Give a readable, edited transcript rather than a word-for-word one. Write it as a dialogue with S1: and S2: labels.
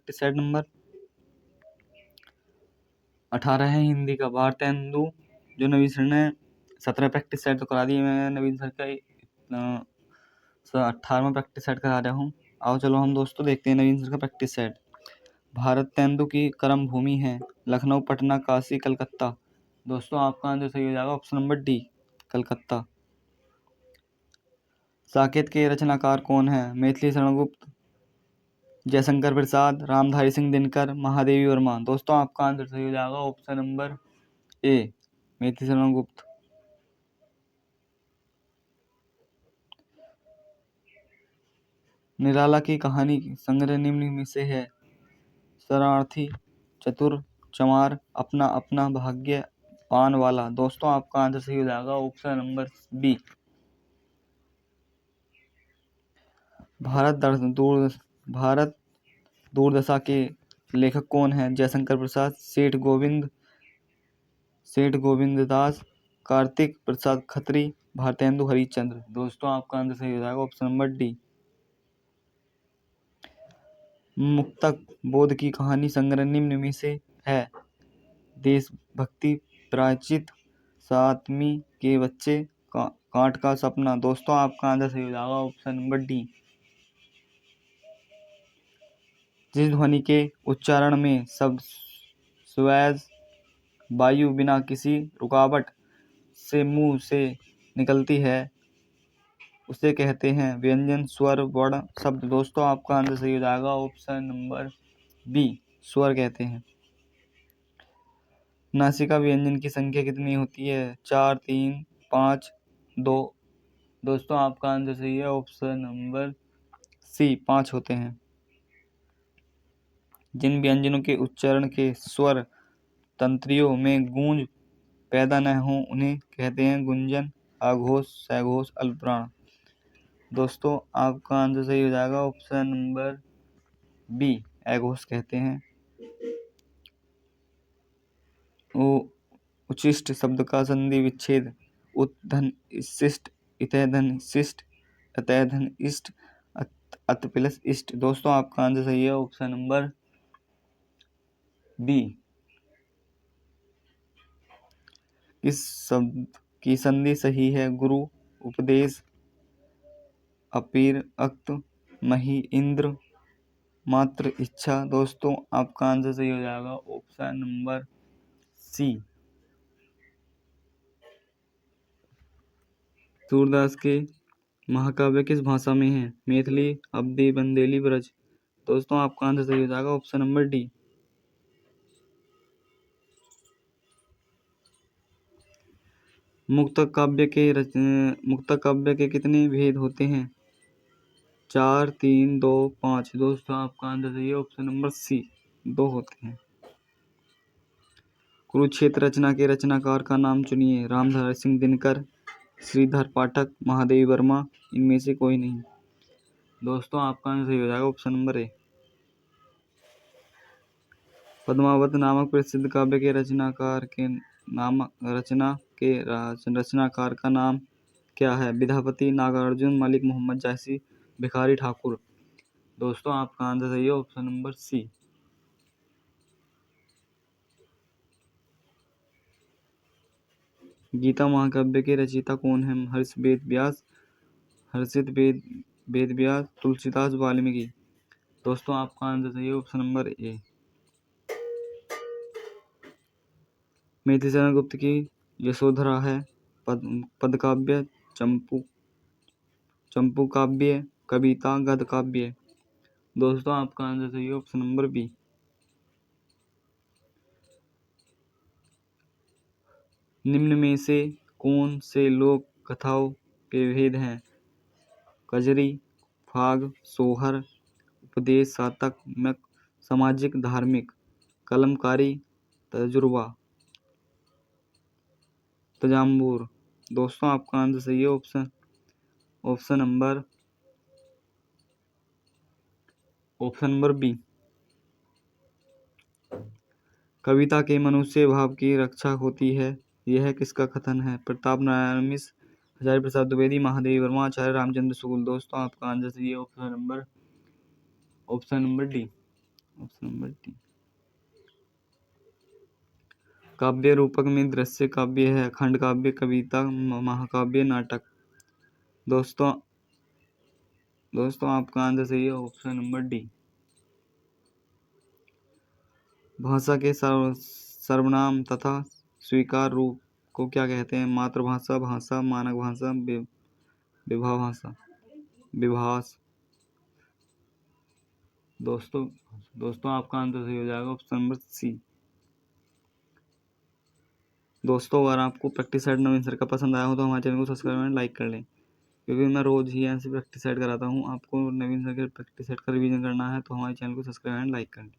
S1: Practice set number 18 है हिंदी का। भारतेंदु जो नवीन सर ने 17 प्रैक्टिस सेट तो करा दिए, मैं नवीन सर का 18वां प्रैक्टिस सेट करा रहा हूँ। आओ चलो हम दोस्तों देखते हैं नवीन सर का प्रैक्टिस सेट। भारतेंदु की कर्म भूमि है लखनऊ, पटना, काशी, कलकत्ता। दोस्तों आपका आंसर सही हो जाएगा option number D, Calcutta. Saket के रचनाकार कौन है? मैथिली शरण गुप्त, जयशंकर प्रसाद, रामधारी सिंह दिनकर, महादेवी वर्मा। दोस्तों आपका आंसर सही हो जाएगा option number A, Maithili Sharan Gupt. निराला की कहानी संग्रह निम्न में से है? शरणार्थी, चतुर, चमार, अपना अपना भाग्य, पान वाला। दोस्तों आपका आंसर सही हो जाएगा ऑप्शन नंबर बी। भारत दूरदशा के लेखक कौन हैं? जयशंकर प्रसाद, सेठ गोविंद दास, कार्तिक प्रसाद खत्री, भारतेंदु हरिश्चंद्र। दोस्तों आपका आंसर सही हो जाएगा ऑप्शन नंबर डी। मुक्तक बोध की कहानी संग्रह निम्न में से है? देशभक्ति, प्रायश्चित, सातवीं के बच्चे, कांट का सपना। दोस्तों आपका आंसर सही हो जाएगा ऑप्शन नंबर डी। जिस ध्वनि के उच्चारण में सब स्वैज वायु बिना किसी रुकावट से मुंह से निकलती है उसे कहते हैं व्यंजन, स्वर, वर्ण, शब्द। दोस्तों आपका आंसर सही हो जाएगा ऑप्शन नंबर बी, स्वर कहते हैं। नासिका व्यंजन की संख्या कितनी होती है? 4, 3, 5, 2। दोस्तों आपका आंसर सही है ऑप्शन नंबर सी, 5 होते हैं। जिन व्यंजनों के उच्चारण के स्वर तंत्रियों में गूंज पैदा न हो उन्हें कहते हैं गुंजन, आघोष, सघोष, अल्पप्राण। दोस्तों आपका आंसर सही हो जाएगा ऑप्शन नंबर बी, अघोष कहते हैं। उच्छिष्ट शब्द का संधि विच्छेद उत्धन शिष्ट, इतधन शिष्ट, अतधन इष्ट, अत प्लस इष्ट। दोस्तों आपका आंसर सही है ऑप्शन नंबर बी। किस शब्द की संधि सही है? गुरु, उपदेश, अपीर, अक्त, मही, इंद्र, मात्र, इच्छा। दोस्तों आपका आंसर सही हो जाएगा ऑप्शन नंबर सी। सूरदास के महाकाव्य किस भाषा में है? मैथिली, अवधी, बंदेली, ब्रज। दोस्तों आपका आंसर सही हो जाएगा ऑप्शन नंबर डी। मुक्तक काव्य के कितने भेद होते हैं? 4, 3, 2, 5। दोस्तों आपका आंसर सही है ऑप्शन नंबर सी, 2 होते हैं। कुरुक्षेत्र रचना के रचनाकार का नाम चुनिए। रामधारी सिंह दिनकर, श्रीधर पाठक, महादेवी वर्मा, इनमें से कोई नहीं। दोस्तों आपका आंसर सही हो जाएगा ऑप्शन नंबर ए। पद्मावत नामक प्रसिद्ध काव्य के रचनाकार का नाम क्या है? विद्यापति, नागार्जुन, मलिक मोहम्मद जायसी, भिखारी ठाकुर। दोस्तों आपका आंसर सही है ऑप्शन नंबर सी। गीता महाकाव्य के रचयिता कौन है? हर्षित वेद व्यास, तुलसीदास, वाल्मीकि। दोस्तों आपका आंसर सही है option number A. Maithili Sharan Gupt की यशोधरा है पद काव्य, चंपू काव्य, कविता, गद्य काव्य। दोस्तों आपका आंसर सही है ऑप्शन नंबर बी। निम्न में से कौन से लोक कथाओं के भेद हैं? कजरी, फाग, सोहर, उपदेश, सातक, सामाजिक, धार्मिक, कलमकारी, तजुर्बा, तजाम्बूर। दोस्तों आपका आंसर सही है ऑप्शन नंबर बी। कविता के मनुष्य भाव की रक्षा होती है, यह किसका कथन है? प्रताप नारायण मिश्र, हजारी प्रसाद द्विवेदी, महादेवी वर्मा, आचार्य रामचंद्र शुक्ल। दोस्तों आपका आंसर सही है option number D. Option number D. काव्य रूपक में दृश्य काव्य है, खंड काव्य, कविता, महाकाव्य, नाटक। दोस्तों आपका आंसर सही है, ऑप्शन नंबर डी। भाषा के सर्वनाम तथा स्वीकार रूप को क्या कहते हैं? मातृभाषा, भाषा, मानक भाषा, विभा भाषा, विभाष। दोस्तों आपका आंसर सही हो जाएगा, ऑप्शन नंबर सी। दोस्तों अगर आपको प्रैक्टिस सेट नवीन सर का पसंद आया हो तो हमारे चैनल को सब्सक्राइब एंड लाइक कर लें, क्योंकि मैं रोज ही ऐसे प्रैक्टिस सेट कराता हूँ। आपको नवीन सर के प्रैक्टिस सेट का रिवीजन करना है तो हमारे चैनल को सब्सक्राइब एंड लाइक कर लें।